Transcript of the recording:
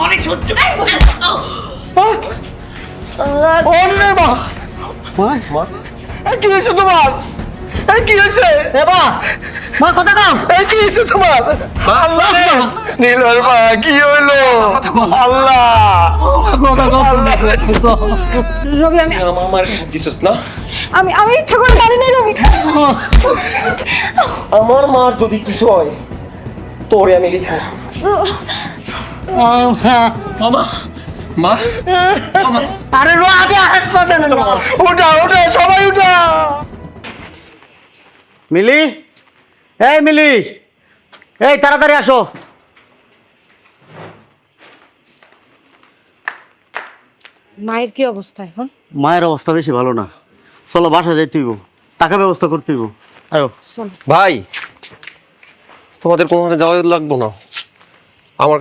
অনেক সহ্য। কি হয়েছে তোমার? কি হয়েছে? মা কথা কম। কি হয়েছে তোমার? আল্লাহ নীলর মা কি হইলো? আল্লাহ কথা কম। রবি আমি আমার দিছস না? আমি ইচ্ছা করে জানি না রবি। আমার মার যদি কিছু হয় তোরে আমি লিখব। মামা মা মামা আরে রো আগে হাত পা দেন। উঠা উঠা সবাই উঠা। মিলি, এই মিলি, এই তাড়াতাড়ি আসো। মায়ের কি অবস্থা এখন? মায়ের অবস্থা বেশি ভালো না, চলো বাসা যাইতে হইব, টাকা ব্যবস্থা করতে হইব। আয়ো ভাই তোমাদের কোনোখানে যাওয়া লাগবো না, আমার কাছে